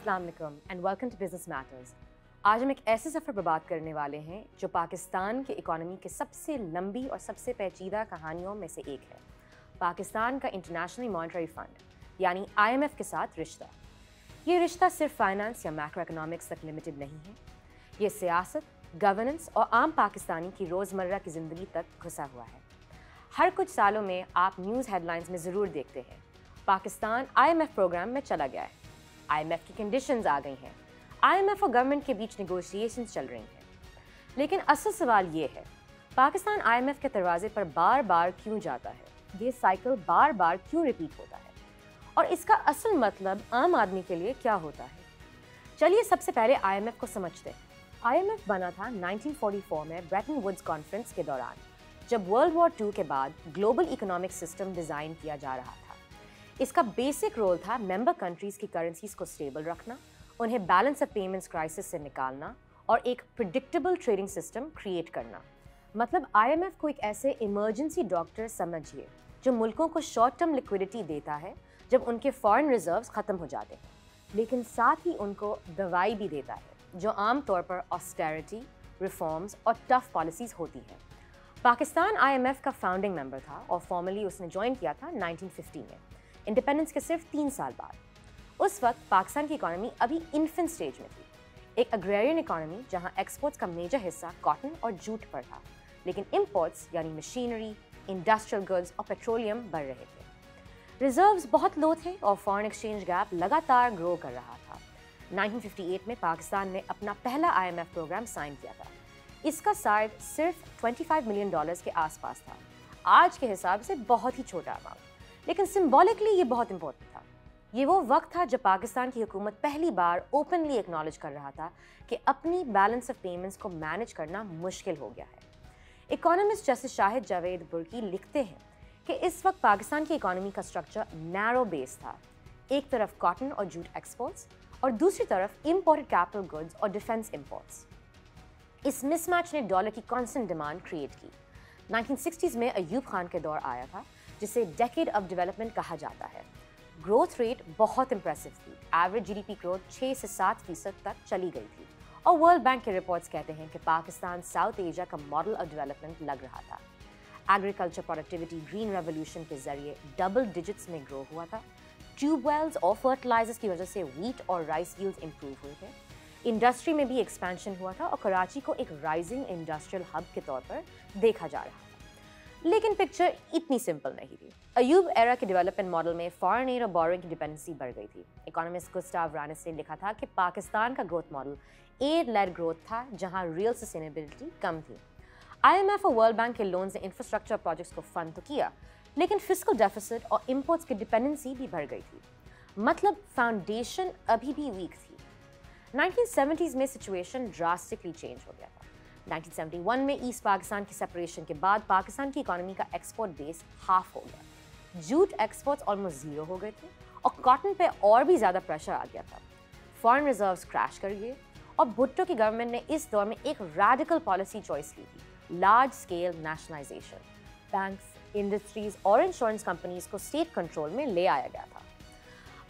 السلام علیکم and welcome to business matters. آج ہم ایک ایسے سفر پر بات کرنے والے ہیں جو پاکستان کی اکانومی کے سب سے لمبی اور سب سے پیچیدہ کہانیوں میں سے ایک ہے، پاکستان کا انٹرنیشنل مانیٹری فنڈ یعنی IMF کے ساتھ رشتہ۔ یہ رشتہ صرف فائنانس یا میکرو اکنامکس تک لمیٹڈ نہیں ہے، یہ سیاست، گورننس اور عام پاکستانی کی روزمرہ کی زندگی تک گھسا ہوا ہے۔ ہر کچھ سالوں میں آپ نیوز ہیڈ لائنز میں ضرور دیکھتے ہیں پاکستان IMF پروگرام میں چلا گیا ہے، IMF کی کنڈیشنز آ گئی ہیں، IMF اور گورنمنٹ کے بیچ نیگوشیشنز چل رہی ہیں۔ لیکن اصل سوال یہ ہے، پاکستان IMF کے دروازے پر بار بار کیوں جاتا ہے؟ یہ سائیکل بار بار کیوں ریپیٹ ہوتا ہے؟ اور اس کا اصل مطلب عام آدمی کے لیے کیا ہوتا ہے؟ چلیے سب سے پہلے IMF کو سمجھتے ہیں۔ IMF بنا تھا 1944 میں بریٹن ووڈز کانفرنس کے دوران، جب ورلڈ وار II کے بعد گلوبل اکنامک سسٹم ڈیزائن کیا جا رہا تھا۔ اس کا بیسک رول تھا ممبر کنٹریز کی کرنسیز کو سٹیبل رکھنا، انہیں بیلنس آف پیمنٹس کرائسس سے نکالنا اور ایک پریڈکٹیبل ٹریڈنگ سسٹم کریٹ کرنا۔ مطلب IMF کو ایک ایسے ایمرجنسی ڈاکٹر سمجھیے جو ملکوں کو شارٹ ٹرم لیکوڈیٹی دیتا ہے جب ان کے فارن ریزروز ختم ہو جاتے ہیں، لیکن ساتھ ہی ان کو دوائی بھی دیتا ہے جو عام طور پر آسٹیرٹی، ریفارمز اور ٹف پالیسیز ہوتی ہیں۔ پاکستان IMF کا فاؤنڈنگ ممبر تھا اور فارملی اس نے جوائن کیا تھا 1950 میں، انڈیپینڈنس کے صرف 3 سال بعد۔ اس وقت پاکستان کی اکانومی ابھی انفنٹ سٹیج میں تھی، ایک اگریرین اکانومی جہاں ایکسپورٹس کا میجر حصہ کاٹن اور جوٹ پر تھا، لیکن امپورٹس یعنی مشینری، انڈسٹریل گڈز اور پیٹرولیم بڑھ رہے تھے۔ ریزروز بہت لو تھے اور فارن ایکسچینج گیپ لگاتار گرو کر رہا تھا۔ 1958 میں پاکستان نے اپنا پہلا IMF پروگرام سائن کیا تھا۔ اس کا سائز صرف $25 ملین کے آس پاس تھا، آج کے حساب سے بہت ہی چھوٹا اماؤنٹ، لیکن سمبولکلی یہ بہت امپورٹنٹ تھا۔ یہ وہ وقت تھا جب پاکستان کی حکومت پہلی بار اوپنلی ایکنالج کر رہا تھا کہ اپنی بیلنس آف پیمنٹس کو مینج کرنا مشکل ہو گیا ہے۔ اکانومسٹ جیسے شاہد جاوید برقی لکھتے ہیں کہ اس وقت پاکستان کی اکانومی کا اسٹرکچر نیرو بیس تھا، ایک طرف کاٹن اور جوٹ ایکسپورٹس اور دوسری طرف امپورٹڈ کیپٹل گڈز اور ڈیفنس امپورٹس۔ اس مس میچ نے ڈالر کی کانسٹنٹ ڈیمانڈ کریٹ کی۔ 1960s میں ایوب خان کے دور آیا تھا جسے ڈیکیڈ آف ڈیولپمنٹ کہا جاتا ہے۔ گروتھ ریٹ بہت امپریسو تھی، ایوریج GDP گروتھ 6 سے 7% تک چلی گئی تھی، اور ورلڈ بینک کے رپورٹس کہتے ہیں کہ پاکستان ساؤتھ ایشیا کا ماڈل آف ڈیولپمنٹ لگ رہا تھا۔ ایگریکلچر پروڈکٹیوٹی گرین ریولیوشن کے ذریعے ڈبل ڈیجٹس میں گرو ہوا تھا، ٹیوب ویلز اور فرٹیلائزرز کی وجہ سے ویٹ اور رائس ییلڈز امپروو ہوئے تھے، انڈسٹری میں بھی ایکسپینشن ہوا تھا اور کراچی کو ایک رائزنگ انڈسٹریل ہب کے طور پر دیکھا جا رہا تھا۔ لیکن پکچر اتنی سمپل نہیں تھی۔ ایوب ایرا کے ڈیولپمنٹ ماڈل میں فارن ایڈ اور بورنگ کی ڈپینڈنسی بڑھ گئی تھی۔ اکانومسٹ گسٹاو رانس نے لکھا تھا کہ پاکستان کا growth model aid led growth تھا جہاں ریئل سسٹینیبلٹی کم تھی۔ IMF اور ورلڈ بینک کے لونز نے انفراسٹرکچر پروجیکٹس کو فنڈ تو کیا، لیکن فسکل ڈیفیسٹ اور امپورٹس کی ڈپینڈنسی بھی بڑھ گئی تھی، مطلب فاؤنڈیشن ابھی بھی ویک تھی۔ 1970s میں سچویشن ڈراسٹکلی چینج ہو گیا تھا۔ 1971 میں ایسٹ پاکستان کی سپریشن کے بعد پاکستان کی اکانومی کا ایکسپورٹ بیس ہاف ہو گیا، جوٹ ایکسپورٹس آلموسٹ زیرو ہو گئے تھے اور کاٹن پہ اور بھی زیادہ پریشر آ گیا تھا۔ فارن ریزروز کریش کر گئے اور بھٹو کی گورنمنٹ نے اس دور میں ایک ریڈیکل پالیسی چوائس لی تھی، large scale nationalisation. Banks, industries اور انشورنس کمپنیز کو اسٹیٹ کنٹرول میں لے آیا گیا تھا۔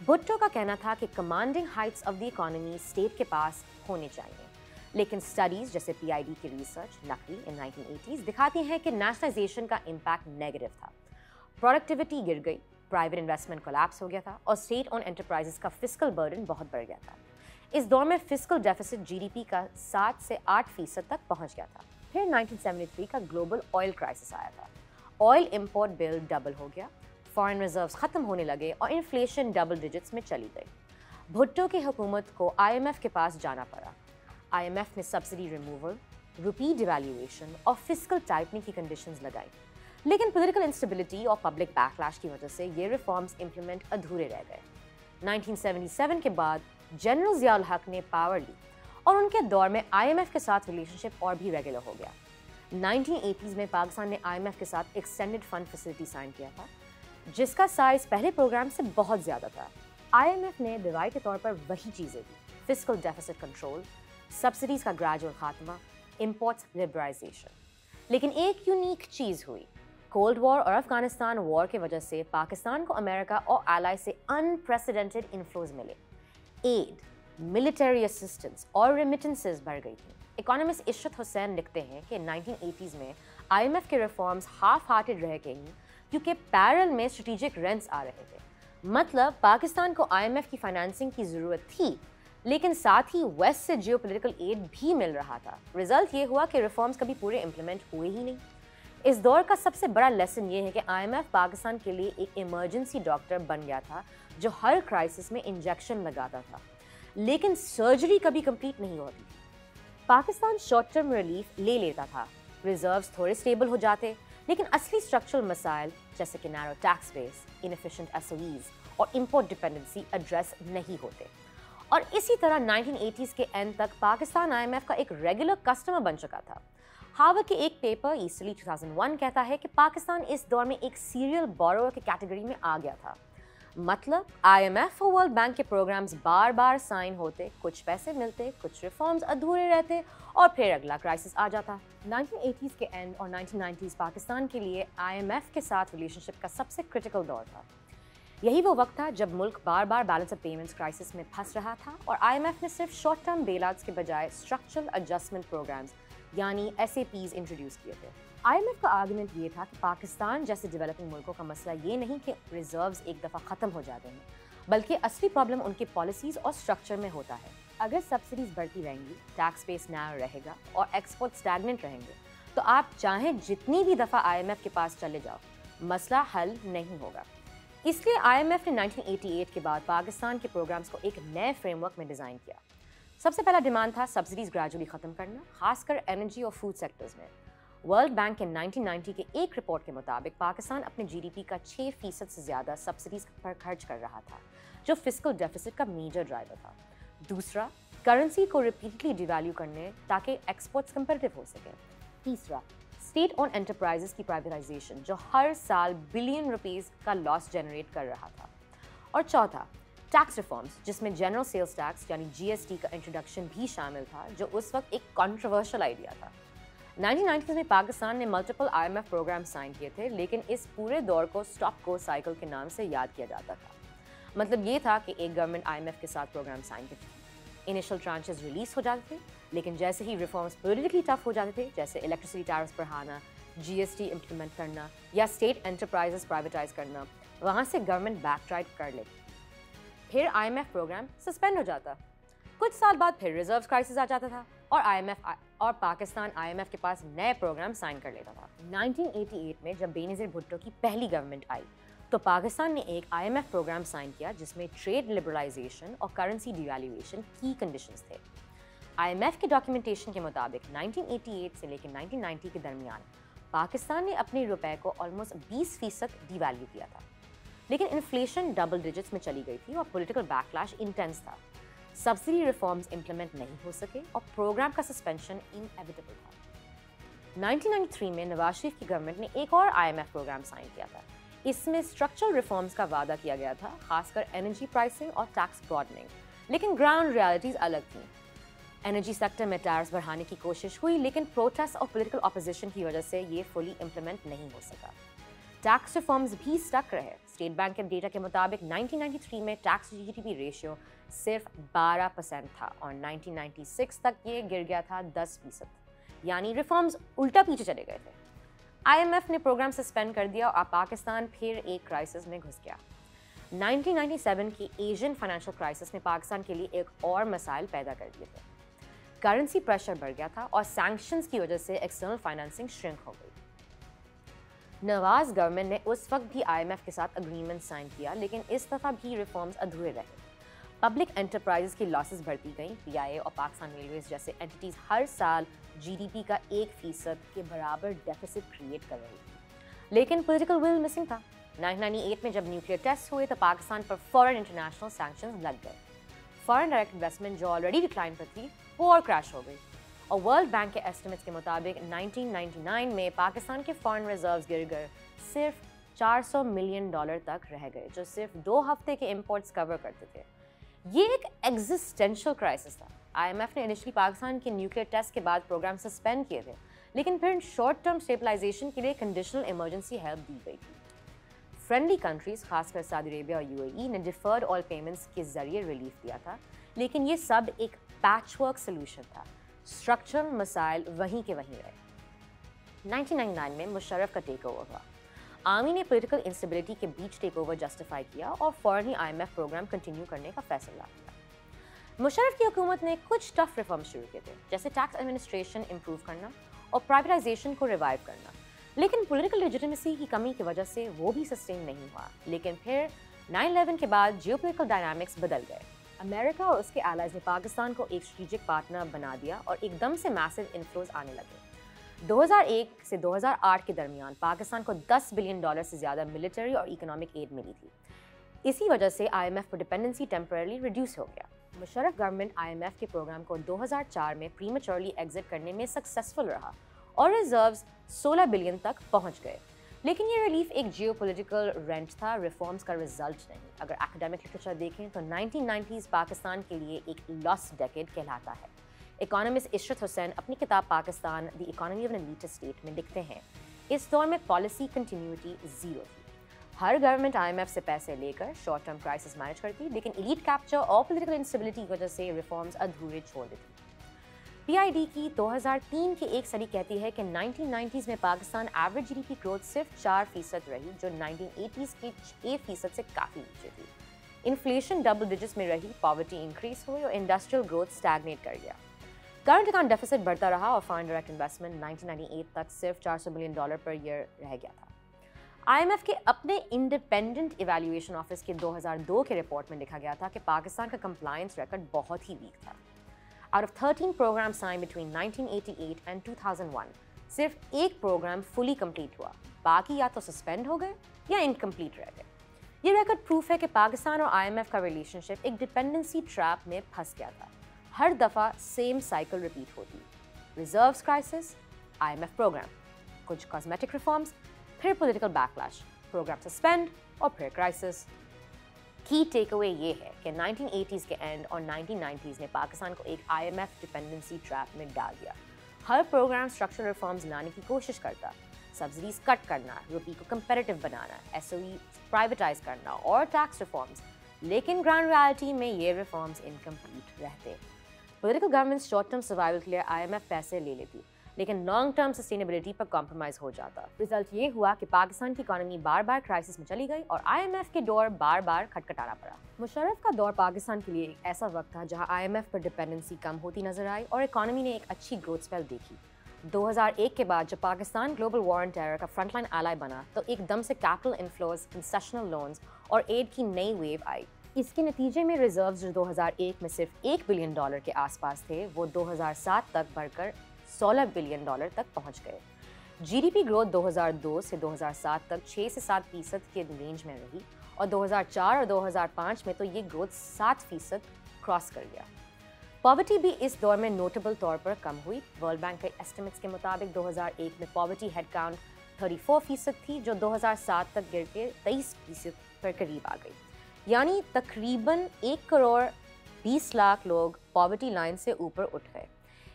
بھٹو کا کہنا تھا کہ commanding heights of the economy state کے پاس ہونے چاہیے، لیکن اسٹڈیز جیسے PID کی ریسرچ نقوی ان 1980s دکھاتی ہیں کہ نیشنلائزیشن کا امپیکٹ نیگیٹو تھا۔ پروڈکٹیوٹی گر گئی، پرائیویٹ انویسٹمنٹ کولیپس ہو گیا تھا اور اسٹیٹ اون انٹرپرائزز کا فسکل برڈن بہت بڑھ گیا تھا۔ اس دور میں فسکل ڈیفیسٹ GDP کا 7 سے 8% تک پہنچ گیا تھا۔ پھر 1973 کا گلوبل آئل کرائسس آیا تھا، آئل امپورٹ بل ڈبل ہو گیا، فارن ریزروز ختم ہونے لگے اور انفلیشن ڈبل ڈیجٹس میں چلی گئی۔ بھٹو کی حکومت کو IMF کے پاس جانا پڑا۔ IMF نے سبسڈی ریموول، روپی ڈیویلیویشن اور فسکل ٹائٹننگ کی کنڈیشنز لگائیں، لیکن پولیٹیکل انسٹیبلٹی اور پبلک بیکلاش کی وجہ سے یہ ریفارمز امپلیمنٹ ادھورے رہ گئے۔ 1977 کے بعد جنرل ضیاء الحق نے پاور لی اور ان کے دور میں IMF کے ساتھ ریلیشن شپ اور بھی ریگولر ہو گیا۔ 1980s میں پاکستان نے IMF کے ساتھ ایکسٹینڈڈ فنڈ فیسلٹی سائن کیا تھا، جس کا سائز پہلے پروگرام سے بہت زیادہ تھا۔ IMF نے دوائی کے طور پر وہی چیزیں دی، فسکل ڈیفیسٹ کنٹرول، سبسڈیز کا گریجول خاتمہ، امپورٹس لبرائزیشن۔ لیکن ایک یونیک چیز ہوئی، کولڈ وار اور افغانستان وار کی وجہ سے پاکستان کو امریکہ اور ایلائی سے انپریسیڈنٹڈ انفلوز ملے۔ ایڈ मिलिट्री असिस्टेंस और रेमिटेंसेस बढ़ गई थी। इकोनॉमिस्ट इशरत हुसैन लिखते हैं कि 1980s में IMF के रिफॉर्म्स हाफ हार्टेड रह गई क्योंकि पैरेलल में स्ट्रेटेजिक रेंट्स आ रहे थे। मतलब पाकिस्तान को IMF की फाइनेंसिंग की ज़रूरत थी, लेकिन साथ ही वेस्ट से जियोपॉलिटिकल एड भी मिल रहा था। रिजल्ट ये हुआ कि रिफॉर्म्स कभी पूरे इम्प्लीमेंट हुए ही नहीं। इस दौर का सबसे बड़ा लेसन ये है कि IMF पाकिस्तान के लिए एक इमरजेंसी डॉक्टर बन गया था जो हर क्राइसिस में इंजेक्शन लगाता था, लेकिन सर्जरी कभी कंप्लीट नहीं होती। पाकिस्तान शॉर्ट टर्म रिलीफ ले लेता था, रिजर्व्स थोड़े स्टेबल हो जाते, लेकिन असली स्ट्रक्चरल मसाइल जैसे कि narrow tax base, inefficient SOEs और इंपोर्ट डिपेंडेंसी एड्रेस नहीं होते। और इसी तरह 1980s के एंड तक पाकिस्तान IMF का एक रेगुलर कस्टमर बन चुका था। हार्वर्ड के एक पेपर ईस्टर्ली 2001 कहता है कि पाकिस्तान इस दौर में एक सीरियल बोरोवर की कैटेगरी में आ गया था। मतलब IMF और वर्ल्ड बैंक के प्रोग्राम्स बार बार साइन होते, कुछ पैसे मिलते, कुछ रिफॉर्म्स अधूरे रहते और फिर अगला क्राइसिस आ जाता। 1980s के एंड और 1990s पाकिस्तान के लिए IMF के साथ रिलेशनशिप का सबसे क्रिटिकल दौर था। यही वो वक्त था जब मुल्क बार बार बैलेंस ऑफ पेमेंट्स क्राइसिस में फंस रहा था और IMF ने सिर्फ शॉर्ट टर्म बेलआउट्स के बजाय स्ट्रक्चरल एडजस्टमेंट प्रोग्राम्स यानी SAPs इंट्रोड्यूस किए थे। IMF का आर्गुमेंट ये था कि पाकिस्तान जैसे डेवलपिंग मुल्कों का मसला ये नहीं कि रिजर्व्स एक दफ़ा ख़त्म हो जाते हैं, बल्कि असली प्रॉब्लम उनके पॉलिसीज़ और स्ट्रक्चर में होता है। अगर सब्सिडीज़ बढ़ती रहेंगी, टैक्स बेस नैरो रहेगा और एक्सपोर्ट स्टैग्नेंट रहेंगे, तो आप चाहें जितनी भी दफ़ा IMF के पास चले जाओ, मसला हल नहीं होगा। इसलिए IMF ने 1988 के बाद पाकिस्तान के प्रोग्राम्स को एक नए फ्रेमवर्क में डिज़ाइन किया। सबसे पहला डिमांड था सब्सिडीज़ ग्रेजुअली ख़त्म करना, खासकर एनर्जी और फूड सेक्टर्स में। वर्ल्ड बैंक के 1990 के एक रिपोर्ट के मुताबिक पाकिस्तान अपने GDP का 6% से ज़्यादा सब्सिडीज़ पर खर्च कर रहा था, जो फिस्कल डेफिसिट का मेजर ड्राइवर था। दूसरा, करेंसी को रिपीटली डिवैल्यू करने ताकि एक्सपोर्ट्स कंपेटिटिव हो सकें। तीसरा, स्टेट ओन एंटरप्राइजेस की प्राइवेटाइजेशन जो हर साल बिलियन रुपीस का लॉस जनरेट कर रहा था। और चौथा, टैक्स रिफॉर्म्स जिसमें जनरल सेल्स टैक्स यानी GST का इंट्रोडक्शन भी शामिल था, जो उस वक्त एक कंट्रोवर्शियल आइडिया था। 1990s में पाकिस्तान ने मल्टीपल IMF प्रोग्राम साइन किए थे, लेकिन इस पूरे दौर को स्टॉप गो साइकिल के नाम से याद किया जाता था। मतलब ये था कि एक गवर्नमेंट IMF के साथ प्रोग्राम साइन करती थी, इनिशियल ट्रांचेस रिलीज हो जाते थे, लेकिन जैसे ही रिफॉर्म्स पॉलिटिकली टफ हो जाते थे, जैसे इलेक्ट्रिसिटी टैरिफ्स बढ़ाना, GST इम्प्लीमेंट करना या स्टेट एंटरप्राइजेस प्राइवेटाइज करना, वहाँ से गवर्नमेंट बैकट्रैक कर लेती। फिर IMF प्रोग्राम सस्पेंड हो जाता। कुछ साल बाद फिर रिजर्व क्राइसिस आ जाता था और IMF और पाकिस्तान IMF के पास नए प्रोग्राम साइन कर लेता था। 1988 में जब बेनज़ीर भुट्टो की पहली गवर्नमेंट आई, तो पाकिस्तान ने एक IMF प्रोग्राम साइन किया जिसमें ट्रेड लिबरलाइजेशन और करेंसी डिवैल्यूएशन की कंडीशंस थे। IMF के डॉक्यूमेंटेशन के मुताबिक 1988 से लेकर 1990 के दरमियान पाकिस्तान ने अपने रुपए को ऑलमोस्ट 20% डिवैल्यू किया था, लेकिन इन्फ्लेशन डबल डिजिट्स में चली गई थी और पॉलिटिकल बैकलैश इंटेंस था। सब्सिडी रिफॉर्म्स इंप्लीमेंट नहीं हो सके और प्रोग्राम का सस्पेंशन इनएविटेबल था। 1993 में नवाज शरीफ की गवर्नमेंट ने एक और IMF प्रोग्राम साइन किया था। इसमें स्ट्रक्चरल रिफॉर्म्स का वादा किया गया था, खासकर एनर्जी प्राइसिंग और टैक्स ब्रॉडनिंग, लेकिन ग्राउंड रियलिटीज अलग थी। एनर्जी सेक्टर में टैरिफ्स बढ़ाने की कोशिश हुई, लेकिन प्रोटेस्ट और पॉलिटिकल ऑपोजिशन की वजह से ये फुली इम्प्लीमेंट नहीं हो सका। टैक्स रिफॉर्म्स भी स्टक रहे। स्टेट बैंक के डेटा के मुताबिक 1993 में टैक्स GDP रेशियो सिर्फ 12% था और 1996 तक ये गिर गया था 10%, यानी रिफॉर्म्स उल्टा पीछे चले गए थे। IMF ने प्रोग्राम सस्पेंड कर दिया और पाकिस्तान फिर एक क्राइसिस में घुस गया। 1997 की एशियन फाइनेंशियल क्राइसिस ने पाकिस्तान के लिए एक और मसाइल पैदा कर दिए थे। करेंसी प्रेशर बढ़ गया था और सैंक्शंस की वजह से एक्सटर्नल फाइनेंसिंग श्रिंक हो गई। नवाज गवर्नमेंट ने उस वक्त भी IMF के साथ अग्रीमेंट साइन किया, लेकिन इस दफ़ा भी रिफॉर्म्स अधूरे रहे। पब्लिक एंटरप्राइजेस की लॉसेस बढ़ती गईं। PIA और पाकिस्तान रेलवेज जैसे एंटिटीज़ हर साल GDP का 1% के बराबर डेफिसिट क्रिएट कर रही थी, लेकिन पॉलिटिकल विल मिसिंग था। 1998 में जब न्यूक्लियर टेस्ट हुए तो पाकिस्तान पर फॉरेन इंटरनेशनल सैंक्शंस लग गए। फॉरेन डायरेक्ट इन्वेस्टमेंट जो ऑलरेडी डिक्लाइन पर थी वो और क्रैश हो गई और वर्ल्ड बैंक के एस्टिमेट्स के मुताबिक 1999 में पाकिस्तान के फॉरेन रिजर्व्स गिर गए सिर्फ $400 मिलियन तक रह गए, जो सिर्फ 2 हफ्ते के इंपोर्ट्स कवर करते थे। ये एक एग्जिस्टेंशियल क्राइसिस था। IMF ने इनिशियली पाकिस्तान के न्यूक्लियर टेस्ट के बाद प्रोग्राम सस्पेंड किए थे, लेकिन फिर शॉर्ट टर्म स्टेबलाइजेशन के लिए कंडीशनल इमरजेंसी हेल्प दी गई थी। फ्रेंडली कंट्रीज खासकर सऊदी अरेबिया और UAE ने डिफर्ड ऑयल पेमेंट्स के जरिए रिलीफ दिया था, لیکن یہ سب ایک پیچ ورک سلوشن تھا. اسٹرکچرل مسائل وہیں کے وہیں رہے. 1999 میں مشرف کا ٹیک اوور ہوا. آرمی نے پولیٹیکل انسٹیبلٹی کے بیچ ٹیک اوور جسٹیفائی کیا اور فوراً ہی IMF پروگرام کنٹینیو کرنے کا فیصلہ کیا. مشرف کی حکومت نے کچھ ٹف ریفارم شروع کیے تھے, جیسے ٹیکس ایڈمنسٹریشن امپروو کرنا اور پرائیویٹائزیشن کو ریوائیو کرنا, لیکن پولیٹیکل لیجیٹیمیسی کی کمی کی وجہ سے وہ بھی سسٹین نہیں ہوا. لیکن پھر 9/11 کے بعد جیو پولیٹیکل ڈائنامکس بدل گئے. امریکہ اور اس کے الائز نے پاکستان کو ایک اسٹریٹجک پارٹنر بنا دیا اور ایک دم سے میسو انفلوز آنے لگے. 2001 سے 2008 کے درمیان پاکستان کو $10 بلین سے زیادہ ملٹری اور اکنامک ایڈ ملی تھی. اسی وجہ سے IMF پر ڈپینڈنسی ٹیمپرریلی ریڈیوس ہو گیا. مشرف گورنمنٹ IMF کے پروگرام کو 2004 میں پریمیچورلی ایگزٹ کرنے میں سکسیسفل رہا اور ریزروز $16 بلین تک پہنچ گئے. لیکن یہ ریلیف ایک جیو پولیٹیکل رینٹ تھا, ریفارمز کا رزلٹ نہیں. اگر ایکڈیمک لٹریچر دیکھیں تو 1990s پاکستان کے لیے ایک لاسٹ ڈیکیڈ کہلاتا ہے. اکانومسٹ عشرت حسین اپنی کتاب Pakistan the economy of an elite state میں لکھتے ہیں, اس دور میں پالیسی کنٹینیوٹی زیرو تھی. ہر گورنمنٹ IMF سے پیسے لے کر شارٹ ٹرم کرائسس مینیج کرتی, لیکن ایلیٹ کیپچر اور پولیٹیکل انسٹیبلٹی کی وجہ سے ریفارمز ادھورے چھوڑ دیتی. PID کی 2003 کی ایک سٹڈی کہتی ہے کہ 1990s میں پاکستان ایوریج GDP گروتھ صرف 4% رہی, جو 1980s کی 6% سے کافی نیچے تھی. انفلیشن ڈبل ڈیجٹس میں رہی, پاورٹی انکریز ہوئی اور انڈسٹریل گروتھ اسٹیگنیٹ کر گیا. کرنٹ اکاؤنٹ ڈیفیسٹ بڑھتا رہا اور فارن ڈائریکٹ انویسٹمنٹ 1998 تک صرف $400 بلین پر ایئر رہ گیا تھا. IMF کے اپنے انڈیپینڈنٹ ایویلیویشن آفس کے 2002 کے رپورٹ میں لکھا گیا تھا کہ پاکستان کا کمپلائنس ریکارڈ بہت ہی ویک تھا. Out of 13 programs signed between 1988 and 2001, صرف ایک پروگرام فلی کمپلیٹ ہوا, باقی یا تو سسپینڈ ہو گئے یا انکمپلیٹ رہ گئے. یہ ریکارڈ پروف ہے کہ پاکستان اور IMF کا ریلیشن شپ ایک ڈپینڈنسی ٹریپ میں پھنس گیا تھا. ہر دفعہ سیم سائیکل ریپیٹ ہوتی, ریزروز کرائسس, IMF پروگرام, کچھ کاسمیٹک ریفارمز, پھر پولیٹیکل بیکلیش, پروگرام سسپینڈ اور پھر کرائسس. کی ٹیک اوے یہ ہے کہ 1980s کے اینڈ اور 1990s نے پاکستان کو ایک IMF ڈپینڈنسی ٹریپ میں ڈال دیا. ہر پروگرام اسٹرکچرل ریفارمز لانے کی کوشش کرتا, سبسڈیز کٹ کرنا, روپی کو کمپیٹیٹو بنانا, SOE پرائیویٹائز کرنا اور ٹیکس ریفارمز, لیکن گراؤنڈ ریالٹی میں یہ ریفارمز انکمپلیٹ رہتے. Political government short term survival کے لیے IMF پیسے لے لیتی, لیکن لانگ ٹرم سسٹینیبلٹی پر کمپرومائز ہو جاتا. رزلٹ یہ ہوا کہ پاکستان کی اکانومی بار بار کرائسس میں چلی گئی اور IMF کے ڈور بار بار کھٹکھٹانا پڑا. مشرف کا دور پاکستان کے لیے ایک ایسا وقت تھا جہاں IMF پر ڈپینڈنسی کم ہوتی نظر آئی اور اکانومی نے ایک اچھی گروتھ اسپیل دیکھی. 2001 کے بعد جب Pakistan global war and terror کا فرنٹ لائن ایلائی بنا تو ایک دم سے کیپٹل انفلوز, کنسیشنل لونز اور ایڈ کی نئی ویو آئی. اس کے نتیجے میں ریزروز جو 2001 میں صرف $1 بلین کے آس پاس تھے, وہ 2007 تک بڑھ کر $16 بلین تک پہنچ گئے. GDP گروتھ 2002 سے 2007 تک 6 سے 7% کے رینج میں رہی اور 2004 اور 2005 میں تو یہ گروتھ 7% کراس کر گیا. پاورٹی بھی اس دور میں نوٹیبل طور پر کم ہوئی. ورلڈ بینک کے ایسٹیمیٹس کے مطابق 2001 میں پاورٹی ہیڈ کاؤنٹ 34% تھی, جو 2007 تک گر کے 23% پر قریب آ گئی. یعنی تقریباً 1,20,00,000 لوگ پاورٹی لائن سے اوپر اٹھ گئے.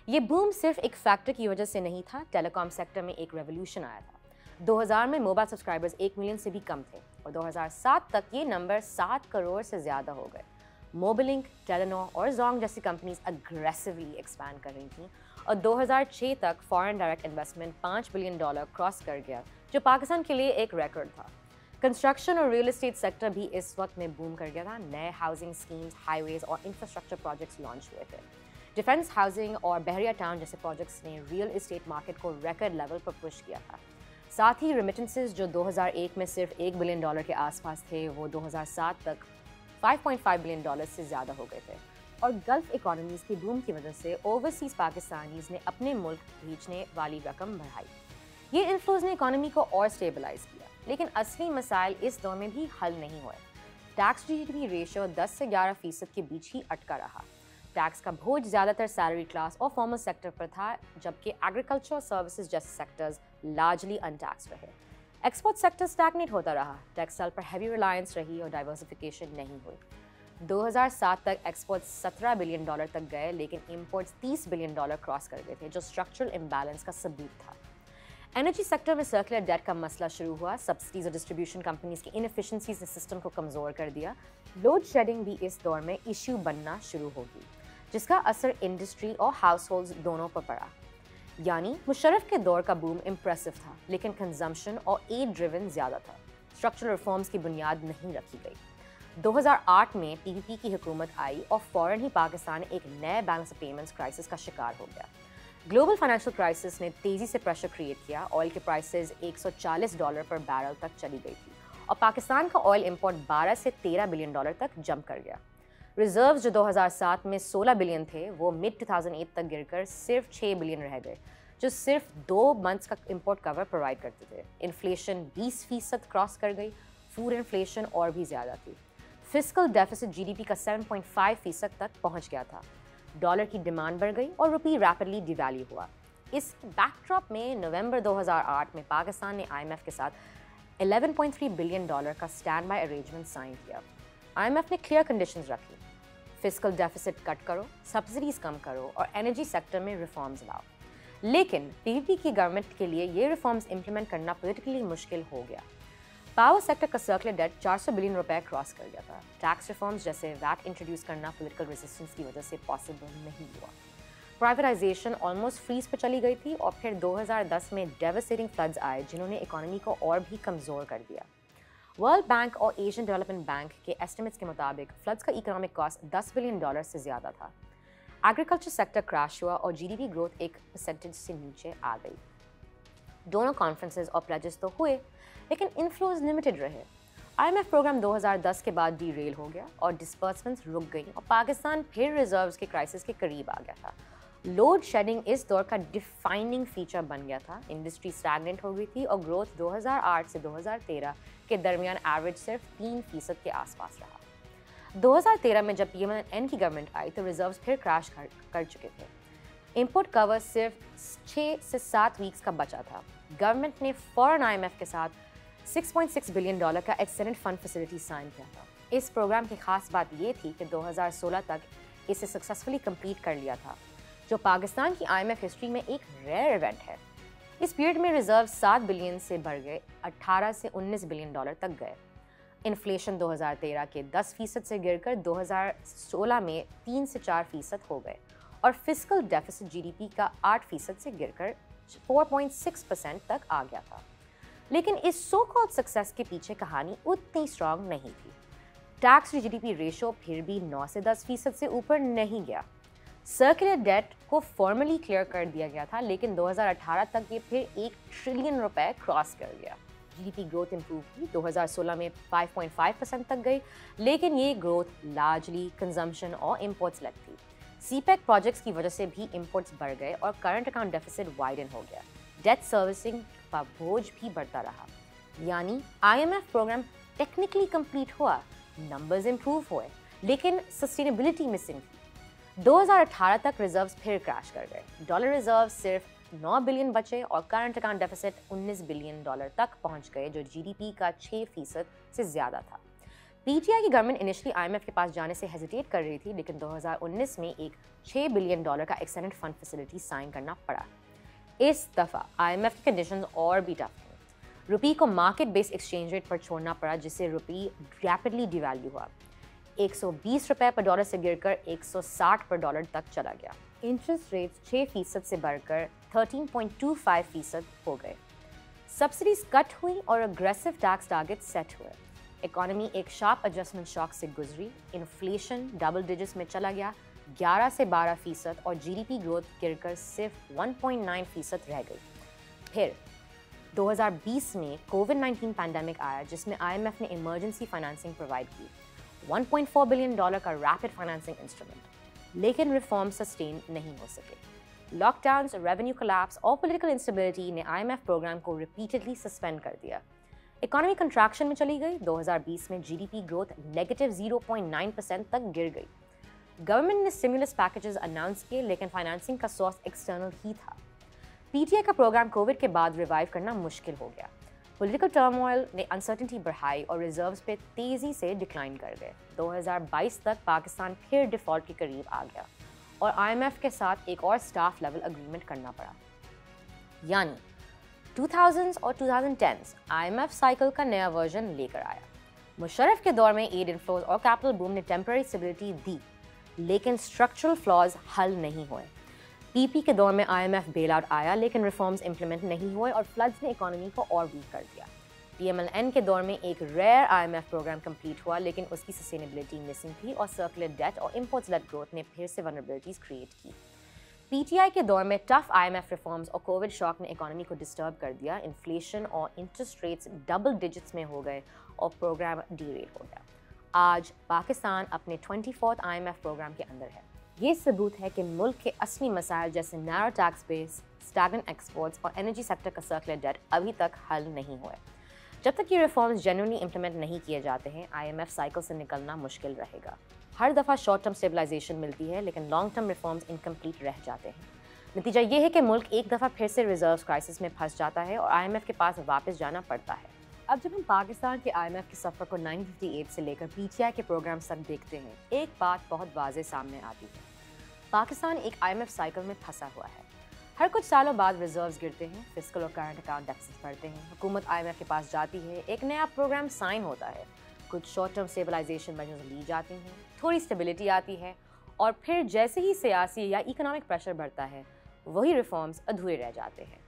یہ بوم صرف ایک فیکٹر کی وجہ سے نہیں تھا, ٹیلی کام سیکٹر میں ایک ریولوشن آیا تھا. 2000 میں موبائل سبسکرائبرز 1 ملین سے بھی کم تھے اور 2007 تک یہ نمبر 7 کروڑ سے زیادہ ہو گئے. موبلنک, ٹیلینور اور زونگ جیسی کمپنیز اگریسولی ایکسپینڈ کر رہی تھیں اور 2006 تک foreign direct investment $5 billion cross کر گیا, جو پاکستان کے لیے ایک ریکارڈ تھا. کنسٹرکشن اور ریئل اسٹیٹ سیکٹر بھی اس وقت میں بوم کر گیا تھا. نئے ہاؤسنگ اسکیمز, ہائی ویز اور انفراسٹرکچر پروجیکٹس لانچ ہوئے تھے. ڈیفینس ہاؤسنگ اور بحریہ ٹاؤن جیسے پروجیکٹس نے ریئل اسٹیٹ مارکیٹ کو ریکارڈ لیول پر پش کیا تھا. ساتھ ہی ریمیٹنسز جو 2001 میں صرف $1 بلین کے آس پاس تھے, وہ 2007 تک $5.5 بلین سے زیادہ ہو گئے تھے. اور گلف اکانومیز کی بوم کی وجہ سے اوورسیز پاکستانیز نے اپنے ملک بھیجنے والی رقم بڑھائی. یہ انفلوز نے اکانومی کو اور اسٹیبلائز کیا, لیکن اصلی مسائل اس دور میں بھی حل نہیں ہوئے. ٹیکس GDP ریشو 10 سے 11% کے بیچ ہی اٹکا رہا. ٹیکس کا بوجھ زیادہ تر سیلری کلاس اور فارمل سیکٹر پر تھا, جبکہ ایگریکلچر اور سروسز جیسے سیکٹرز لارجلی ان ٹیکس رہے. ایکسپورٹ سیکٹر اسٹیگنیٹ ہوتا رہا, ٹیکسٹائل پر ہیوی ریلائنس رہی اور ڈائیورسفیکیشن نہیں ہوئی. 2007 تک ایکسپورٹ $17 بلین تک گئے, لیکن امپورٹس $30 بلین کراس کر گئے تھے, جو اسٹرکچرل امبیلنس کا ثبوت تھا. एनर्जी सेक्टर में सर्कुलर डेट का मसला शुरू हुआ। सब्सिडीज और डिस्ट्रीब्यूशन कंपनीज की इनएफिशिएंसीज ने सिस्टम को कमज़ोर कर दिया। लोड शेडिंग भी इस दौर में इश्यू बनना शुरू होगी, जिसका असर इंडस्ट्री और हाउस होल्ड्स दोनों पर पड़ा। यानी मुशर्रफ के दौर का बूम इम्प्रेसिव था, लेकिन कंजम्पशन और एड ड्रिवन ज़्यादा था। स्ट्रक्चरल रिफॉर्म्स की बुनियाद नहीं रखी गई। 2008 में पीपीपी की हुकूमत आई और फ़ौरन ही पाकिस्तान एक नए बैलेंस ऑफ पेमेंट्स क्राइसिस का शिकार हो गया। ग्लोबल फाइनेंशियल क्राइसिस ने तेज़ी से प्रेशर क्रिएट किया। ऑयल के प्राइसेस $140 पर बैरल तक चली गई थी और पाकिस्तान का ऑयल इंपोर्ट 12 से 13 बिलियन डॉलर तक जंप कर गया। रिजर्व्स जो 2007 में 16 बिलियन थे, वो मिड 2008 तक गिरकर सिर्फ 6 बिलियन रह गए, जो सिर्फ 2 मंथ्स का इंपोर्ट कवर प्रोवाइड करते थे। इन्फ्लेशन 20% क्रॉस कर गई, फूड इन्फ्लेशन और भी ज़्यादा थी। फिस्कल डेफिसिट जीडीपी का 7.5% तक पहुंच गया था। डॉलर की डिमांड बढ़ गई और रुपी रैपिडली डिवैल्यू हुआ। इस बैकड्रॉप में नवंबर 2008 में पाकिस्तान ने आईएमएफ के साथ $11.3 बिलियन का स्टैंड बाय अरेंजमेंट साइन किया। आईएमएफ ने क्लियर कंडीशंस रखी, फिस्कल डेफिसिट कट करो, सब्सिडीज कम करो और एनर्जी सेक्टर में रिफॉर्म्स लाओ। लेकिन पीपीपी की गवर्नमेंट के लिए ये रिफॉर्म्स इंप्लीमेंट करना पॉलिटिकली मुश्किल हो गया। पावर सेक्टर का सर्कुलर डेट 400 बिलियन रुपए क्रॉस कर गया था। टैक्स रिफॉर्म्स जैसे वैट इंट्रोड्यूस करना पॉलिटिकल रेजिस्टेंस की वजह से पॉसिबल नहीं हुआ। प्राइवेटाइजेशन ऑलमोस्ट फ्रीज पर चली गई थी और फिर 2010 में डेवास्टेटिंग फ्लड्स आए, जिन्होंने इकोनॉमी को और भी कमज़ोर कर दिया। वर्ल्ड बैंक और एशियन डेवलपमेंट बैंक के एस्टिमेट्स के मुताबिक फ्लड्स का इकोनॉमिक कॉस्ट $10 बिलियन से ज़्यादा था। एग्रीकल्चर सेक्टर क्रैश हुआ और जीडीपी ग्रोथ 1% से नीचे आ गई। दोनों कॉन्फ्रेंसेस और प्लेजेस तो हुए, लेकिन इनफ्लोज लिमिटेड रहे। आईएमएफ प्रोग्राम 2010 के बाद डीरेल हो गया और डिस्बर्समेंट्स रुक गई और पाकिस्तान फिर रिजर्व्स के क्राइसिस के करीब आ गया था। लोड शेडिंग इस दौर का डिफाइनिंग फीचर बन गया था। इंडस्ट्री स्टैग्नेंट हो गई थी और ग्रोथ 2008 से 2013 के दरमियान एवरेज सिर्फ 3% के आसपास रहा। 2013 में जब पीएमएन की गवर्नमेंट आई तो रिजर्व्स फिर क्रैश कर चुके थे। इंपोर्ट कवर सिर्फ 6 से 7 वीक्स का बचा था। गवर्नमेंट ने फौरन आईएमएफ के साथ $6.6 बिलियन का एक्सीडेंट फंड फैसिलिटी साइन किया था। इस प्रोग्राम की खास बात ये थी कि 2016 तक इसे सक्सेसफुली कंप्लीट कर लिया था, जो पाकिस्तान की आईएमएफ हिस्ट्री में एक रेयर इवेंट है। इस पीरियड में रिजर्व 7 बिलियन से बढ़ गए 18 से $19 बिलियन तक गए। इन्फ्लेशन 2013 के 10% से गिरकर 2016 में 3 से 4% हो गए और फिस्कल डेफिसिट जीडीपी का 8% से गिरकर 4.6% तक आ गया था। लेकिन इस सो कॉल्ड सक्सेस के पीछे कहानी उतनी स्ट्रांग नहीं थी। टैक्स टू जीडीपी रेशो फिर भी 9 से 10% से ऊपर नहीं गया। सर्कुलर डेट को फॉर्मली क्लियर कर दिया गया था, लेकिन 2018 तक ये फिर $1 ट्रिलियन क्रॉस कर गया। जीडीपी ग्रोथ इंप्रूव हुई, 2016 में 5.5% तक गई, लेकिन ये ग्रोथ लार्जली कंजम्पशन और इंपोर्ट्स लed थी। सीपेक प्रोजेक्ट्स की वजह से भी इंपोर्ट्स बढ़ गए और करंट अकाउंट डेफिसिट वाइडन हो गया। डेट सर्विसिंग का बोझ भी बढ़ता रहा। यानी आईएमएफ प्रोग्राम टेक्निकली कंप्लीट हुआ, नंबर्स इंप्रूव हुए, लेकिन सस्टेनेबिलिटी मिसिंग थी। 2018 तक रिजर्व्स फिर क्रैश कर गए। डॉलर रिजर्व सिर्फ 9 बिलियन बचे और करंट अकाउंट डेफिसिट $19 बिलियन तक पहुंच गए, जो जीडीपी का 6% से ज़्यादा था। पीटीआई की गवर्नमेंट इनिशियली आईएमएफ के पास जाने से हेजिटेट कर रही थी, लेकिन 2019 में एक $6 बिलियन का एक्सटेंडेड फंड फैसिलिटी साइन करना पड़ा। इस दफ़ा आईएमएफ की कंडीशंस और भी टफ थी। रुपी को मार्केट बेस्ड एक्सचेंज रेट पर छोड़ना पड़ा, जिससे रुपी रैपिडली डिवैल्यू हुआ। $120 पर डॉलर से गिरकर $160 पर डॉलर तक चला गया। इंटरेस्ट रेट्स 6% से बढ़कर 13.25% हो गए। सब्सिडीज कट हुई और अग्रेसिव टैक्स टारगेट सेट हुए। इकोनॉमी एक शार्प एडजस्टमेंट शॉक से गुजरी। इन्फ्लेशन डबल डिजिट्स में चला गया, 11 से 12% और जीडीपी ग्रोथ गिरकर सिर्फ 1.9% रह गई। फिर 2020 में कोविड-19 पैंडेमिक आया, जिसमें आईएमएफ ने इमरजेंसी फाइनेंसिंग प्रोवाइड की, $1.4 बिलियन का रैपिड फाइनेंसिंग इंस्ट्रूमेंट। लेकिन रिफॉर्म सस्टेन नहीं हो सके। लॉकडाउन्स, रेवेन्यू कोलैप्स और पॉलिटिकल इंस्टेबिलिटी ने आईएमएफ प्रोग्राम को रिपीटेडली सस्पेंड कर दिया। इकोनॉमी कंट्रैक्शन में चली गई। 2020 में जीडीपी ग्रोथ -0.9% तक गिर गई। गवर्नमेंट ने स्टिमुलस पैकेजेस अनाउंस किए, लेकिन फाइनेंसिंग का सोर्स एक्सटर्नल ही था। पीटीआई का प्रोग्राम कोविड के बाद रिवाइव करना मुश्किल हो गया। पॉलिटिकल टर्मोइल ने अनसर्टेनिटी बढ़ाई और रिजर्व्स पे तेज़ी से डिक्लाइन कर गए। 2022 तक पाकिस्तान फिर डिफ़ॉल्ट के करीब आ गया और आईएमएफ के साथ एक और स्टाफ लेवल अग्रीमेंट करना पड़ा। यानी 2000s और 2010s IMF साइकिल का नया वर्जन लेकर आया। मुशर्रफ के दौर में एड इनफ्लोज और कैपिटल बूम ने टेम्पररी स्टेबिलिटी दी, लेकिन स्ट्रक्चरल फ्लॉज हल नहीं हुए। पीपी के दौर में IMF बेल आउट आया, लेकिन रिफॉर्म्स इंप्लीमेंट नहीं हुए और फ्लड्स ने इकोनॉमी को और वीक कर दिया। PMLN के दौर में एक रेयर IMF प्रोग्राम कंप्लीट हुआ, लेकिन उसकी सस्टेनेबिलिटी मिसिंग थी और सर्कुलर डेट और इंपोर्ट्स लेड ग्रोथ ने फिर से वनरेबिलिटीज क्रिएट की। PTI के दौर में टफ IMF रिफॉर्म्स और कोविड शॉक ने इकोनॉमी को डिस्टर्ब कर दिया। इन्फ्लेशन और इंटरेस्ट रेट्स डबल डिजिट्स में हो गए और प्रोग्राम डीरेल हो गया। आज पाकिस्तान अपने 24th IMF प्रोग्राम के अंदर है। ये सबूत है कि मुल्क के असली मसाइल जैसे narrow tax base, stagnant exports और एनर्जी सेक्टर का सर्कुलर डेट अभी तक हल नहीं हुए। जब तक ये रिफॉर्म्स जेन्युइनली इंप्लीमेंट नहीं किए जाते हैं, IMF साइकिल से निकलना मुश्किल रहेगा। हर दफ़ा शॉर्ट टर्म स्टेबलाइजेशन मिलती है, लेकिन लॉन्ग टर्म रिफॉर्म्स इनकम्प्लीट रह जाते हैं। नतीजा ये है कि मुल्क एक दफ़ा फिर से रिजर्व क्राइसिस में फंस जाता है और IMF के पास वापस जाना पड़ता है। अब जब हम पाकिस्तान के IMF के सफ़र को 1958 से लेकर PTI के प्रोग्राम्स तक देखते हैं, एक बात बहुत वाज़े सामने आती है। पाकिस्तान एक IMF साइकिल में फंसा हुआ है। हर कुछ सालों बाद रिजर्व्स गिरते हैं, फिस्कल और करंट अकाउंट डेफिसिट बढ़ते हैं, हुकूमत IMF के पास जाती है, एक नया प्रोग्राम साइन होता है, कुछ शॉर्ट टर्म स्टेबलाइजेशन मेजर्स ली जाती हैं, थोड़ी स्टेबिलिटी आती है और फिर जैसे ही सियासी या इकोनॉमिक प्रेशर बढ़ता है, वही रिफॉर्म्स अधूरे रह जाते हैं।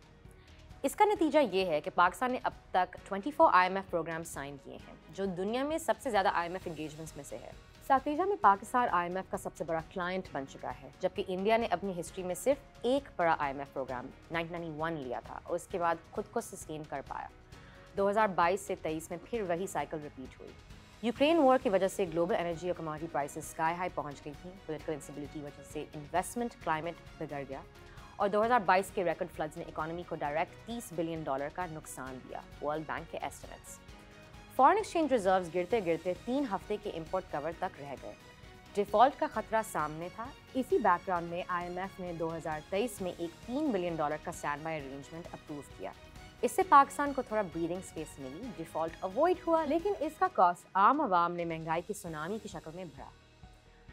इसका नतीजा ये है कि पाकिस्तान ने अब तक 24 IMF प्रोग्राम साइन किए हैं, जो दुनिया में सबसे ज़्यादा IMF एंगेजमेंट्स में से है। सातीजा में पाकिस्तान IMF का सबसे बड़ा क्लाइंट बन चुका है, जबकि इंडिया ने अपनी हिस्ट्री में सिर्फ एक बड़ा IMF प्रोग्राम 1991 लिया था और उसके बाद खुद को सस्टेन कर पाया। 2022 से 23 में फिर वही साइकिल रिपीट हुई। यूक्रेन वॉर की वजह से ग्लोबल एनर्जी और कमोडिटी प्राइसेस स्काई हाई पहुंच गई थी। पॉलिटिकल इंस्टेबिलिटी की वजह से इन्वेस्टमेंट क्लाइमेट बिगड़ गया और 2022 के रिकॉर्ड फ्लड्स ने इकोनॉमी को डायरेक्ट $30 बिलियन का नुकसान दिया, वर्ल्ड बैंक के एस्टिमेट्स। फॉरेन एक्सचेंज रिजर्व्स गिरते गिरते 3 हफ्ते के इंपोर्ट कवर तक रह गए। डिफ़ॉल्ट का खतरा सामने था। इसी बैकग्राउंड में IMF ने 2023 में एक $3 बिलियन का स्टैंड बाय अरेंजमेंट अप्रूव किया। इससे पाकिस्तान को थोड़ा ब्रीदिंग स्पेस मिली, डिफ़ॉल्ट अवॉइड हुआ, लेकिन इसका कॉस्ट आम आवाम ने महंगाई की सुनामी की शक्ल में भरा।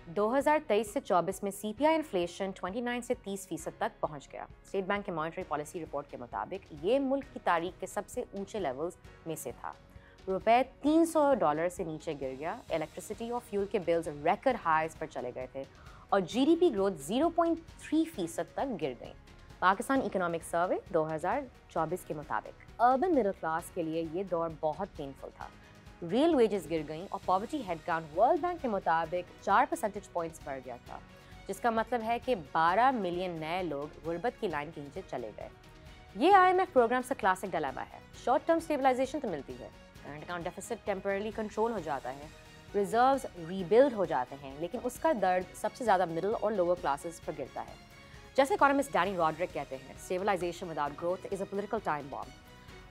2023 से 24 में CPI इन्फ्लेशन 29 से 30% तक पहुंच गया। स्टेट बैंक के मॉनेटरी पॉलिसी रिपोर्ट के मुताबिक ये मुल्क की तारीख के सबसे ऊंचे लेवल्स में से था। रुपए $300 से नीचे गिर गया। इलेक्ट्रिसिटी और फ्यूल के बिल्स रिकॉर्ड हाईज पर चले गए थे और GDP ग्रोथ 0.3% तक गिर गई। पाकिस्तान इकोनॉमिक सर्वे 2024 के मुताबिक अर्बन मिडिल क्लास के लिए ये दौर बहुत पेनफुल था। रियल वेजेस गिर गईं और पॉवर्टी हेडकाउंट वर्ल्ड बैंक के मुताबिक 4 परसेंटेज पॉइंट्स बढ़ गया था, जिसका मतलब है कि 12 मिलियन नए लोग गुर्बत की लाइन के नीचे चले गए। ये IMF प्रोग्राम से क्लासिक डिलेमा है। शॉर्ट टर्म स्टेबलाइजेशन तो मिलती है, current account deficit temporary control हो जाता है, रिजर्व्स रीबिल्ड हो जाते हैं, लेकिन उसका दर्द सबसे ज़्यादा मिडिल और लोअर क्लासेस पर गिरता है। जैसे इकोनॉमिस्ट डैनी रॉड्रिक कहते हैं, stabilisation without growth is a political time bomb.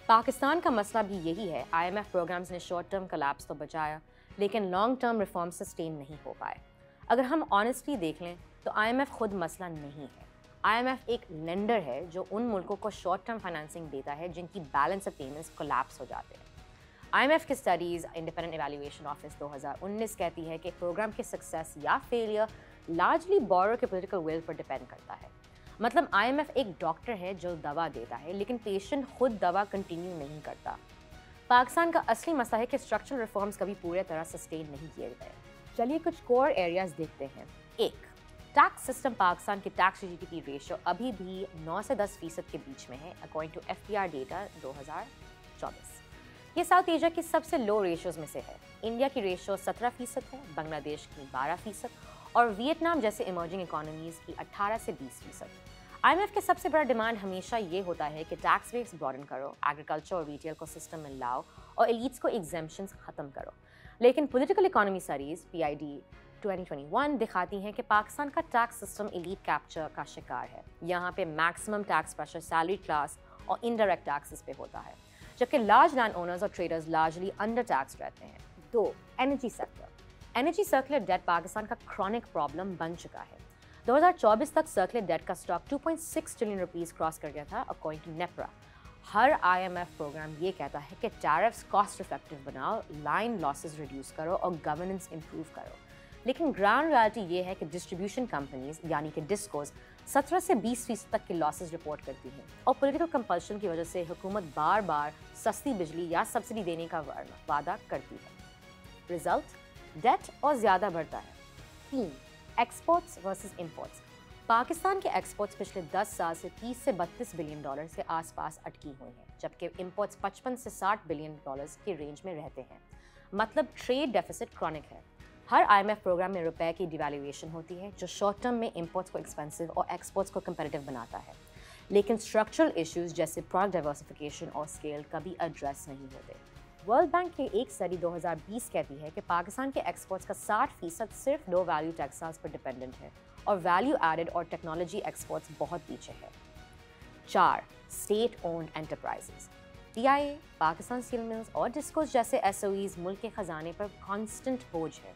Pakistan का मसला भी यही है। IMF प्रोग्राम्स ने शॉर्ट टर्म कोलैप्स तो बचाया, लेकिन लॉन्ग टर्म रिफॉर्म सस्टेन नहीं हो पाए। अगर हम ऑनेस्टली देख लें तो IMF खुद मसला नहीं है। IMF एक लेंडर है जो उन मुल्कों को शॉर्ट टर्म फाइनेंसिंग देता है जिनकी बैलेंस ऑफ पेमेंट्स कोलैप्स हो जाते हैं। IMF की स्टडीज़ इंडिपेंडेंट इवैल्यूएशन ऑफिस 2019 कहती है कि प्रोग्राम के सक्सेस या फेलियर लार्जली बोरो के पॉलिटिकल विल पर डिपेंड करता है। मतलब IMF एक डॉक्टर है जो दवा देता है, लेकिन पेशेंट खुद दवा कंटिन्यू नहीं करता। पाकिस्तान का असली मसला है कि स्ट्रक्चरल रिफॉर्म्स कभी पूरी तरह सस्टेन नहीं किए गए। चलिए कुछ कोर एरियाज देखते हैं। 1, टैक्स सिस्टम। पाकिस्तान की टैक्स टू GDP रेशियो अभी भी 9 से 10% के बीच में है, अकॉर्डिंग टू FPR डेटा 2024। ये साउथ एशिया की सबसे लो रेशियोज में से है। इंडिया की रेशियो 17% है, बांग्लादेश की 12% और वियतनाम जैसे इमर्जिंग इकोनॉमीज़ की 18 से 20%। IMF के सबसे बड़ा डिमांड हमेशा ये होता है कि टैक्स रेट्स ब्रॉडन करो, एग्रीकल्चर और रिटेल को सिस्टम में लाओ और एलीट्स को एग्जेम्पशंस ख़त्म करो। लेकिन पॉलिटिकल इकोनॉमी स्टडीज़ PID 2021 दिखाती हैं कि पाकिस्तान का टैक्स सिस्टम एलीट कैप्चर का शिकार है। यहाँ पे maximum tax pressure salary class और इनडायरेक्ट टैक्सेस पे होता है, जबकि लार्ज लैंड ओनर्स और ट्रेडर्स लार्जली अंडर टैक्स रहते हैं। 2, energy sector. Energy circular debt Pakistan का क्रॉनिक प्रॉब्लम बन चुका है। 2024 तक सर्कुलर डेट का स्टॉक 2.6 ट्रिलियन रुपीस क्रॉस कर गया था, अकॉर्डिंग टू नेपरा। हर IMF प्रोग्राम ये कहता है कि टैरिफ्स कॉस्ट इफेक्टिव बनाओ, लाइन लॉसेस रिड्यूस करो और गवर्नेंस इंप्रूव करो। लेकिन ग्राउंड रियलिटी ये है कि डिस्ट्रीब्यूशन कंपनीज यानी कि डिस्कोज 17 سے 20% تک کے لاسز رپورٹ کرتی ہیں اور پولیٹیکل کمپلشن کی وجہ سے حکومت بار بار سستی بجلی یا سبسڈی دینے کا وعدہ کرتی ہے۔ رزلٹ ڈیٹ اور زیادہ بڑھتا ہے۔ 3. Exports versus imports. پاکستان کے ایکسپورٹس پچھلے 10 سال سے 30 سے 32 بلین ڈالرز کے آس پاس اٹکی ہوئی ہیں، جبکہ امپورٹس 55 سے 60 بلین ڈالرز کے رینج میں رہتے ہیں۔ مطلب ٹریڈ ڈیفیسٹ کرونک ہے۔ ہر IMF پروگرام میں روپے کی ڈیویلیویشن ہوتی ہے جو شارٹ ٹرم میں امپورٹس کو ایکسپینسو اور ایکسپورٹس کو کمپیٹیو بناتا ہے، لیکن اسٹرکچرل ایشوز جیسے پروڈکٹ ڈائیورسفیکیشن اور اسکیل کبھی ایڈریس نہیں ہوتے۔ ورلڈ بینک کی ایک اسٹڈی 2020 کہتی ہے کہ پاکستان کے ایکسپورٹس کا 60% صرف لو ویلیو ٹیکسٹائلز پر ڈیپینڈنٹ ہے اور ویلیو ایڈڈ اور ٹیکنالوجی ایکسپورٹس بہت پیچھے ہے۔ 4. State owned enterprises. TIA، Pakistan steel mills اور ڈسکوز جیسے SOEs ملک کے خزانے پر کانسٹنٹ بوجھ ہے۔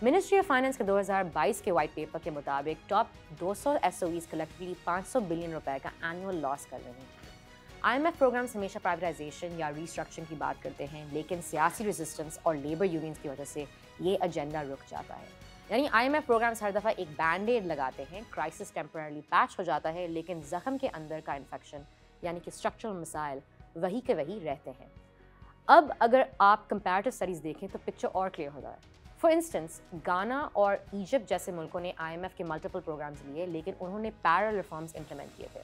منسٹری آف فائنانس کے 2022 کے وائٹ پیپر کے مطابق ٹاپ 200 SOEs کلیکٹیولی 500 بلین روپے کا اینول لاس کر رہے ہیں۔ IMF پروگرامز ہمیشہ پرائیویٹائزیشن یا ریسٹرکچرنگ کی بات کرتے ہیں، لیکن سیاسی ریزسٹنس اور لیبر یونینز کی وجہ سے یہ ایجنڈا رک جاتا ہے۔ یعنی IMF پروگرامز ہر دفعہ ایک بینڈ ایڈ لگاتے ہیں، کرائسس ٹیمپررلی پیچ ہو جاتا ہے، لیکن زخم کے اندر کا انفیکشن یعنی کہ اسٹرکچرل مسائل وہی کے وہی رہتے ہیں۔ اب اگر آپ کمپیریٹیو اسٹڈیز دیکھیں تو پکچر اور کلیئر ہو جائے۔ فار انسٹنس گانا اور ایجپٹ جیسے ملکوں نے IMF کے ملٹیپل پروگرامز لیے، لیکن انہوں نے پیرل ریفارمز امپلیمنٹ کیے تھے،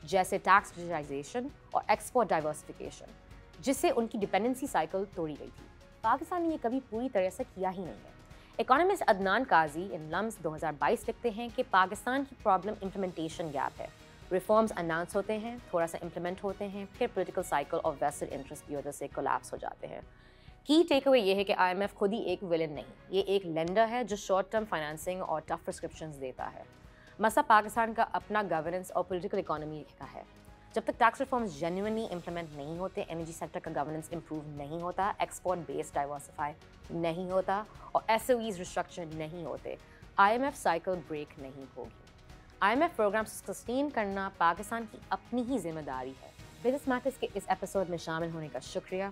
جیسے ٹیکس ڈیجیٹائزیشن اور ایکسپورٹ ڈائیورسفیکیشن، جس سے ان کی ڈپینڈنسی سائیکل توڑی گئی تھی۔ پاکستان نے یہ کبھی پوری طرح سے کیا ہی نہیں ہے۔ اکانومسٹ عدنان قاضی ان لمز 2022 لکھتے ہیں کہ پاکستان کی پرابلم امپلیمنٹیشن گیپ ہے۔ ریفارمز اناؤنس ہوتے ہیں، تھوڑا سا امپلیمنٹ ہوتے ہیں، پھر پولیٹیکل سائیکل اور ویسل انٹرسٹ کی وجہ سے کولیپس ہو جاتے ہیں۔ کی ٹیک اوے یہ ہے کہ IMF خود ہی ایک ولن نہیں، یہ ایک لینڈر ہے جو شارٹ ٹرم فائنانسنگ اور ٹف پرسکرپشنز دیتا ہے۔ مسئلہ پاکستان کا اپنا گورننس اور پولیٹیکل اکانومی کا ہے۔ جب تک ٹیکس ریفارمز جینوئنلی امپلیمنٹ نہیں ہوتے، انرجی سیکٹر کا گورننس امپروو نہیں ہوتا، ایکسپورٹ بیس ڈائیورسفائی نہیں ہوتا اور SOEs ریسٹرکچر نہیں ہوتے، IMF سائیکل بریک نہیں ہوگی۔ IMF پروگرام سسٹین کرنا پاکستان کی اپنی ہی ذمہ داری ہے۔ بزنس میٹرز کے اس ایپیسوڈ میں شامل ہونے کا شکریہ۔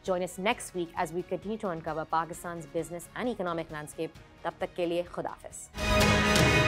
Join us next week as we continue to uncover Pakistan's business and economic landscape. تب تک کے لیے خدا حافظ۔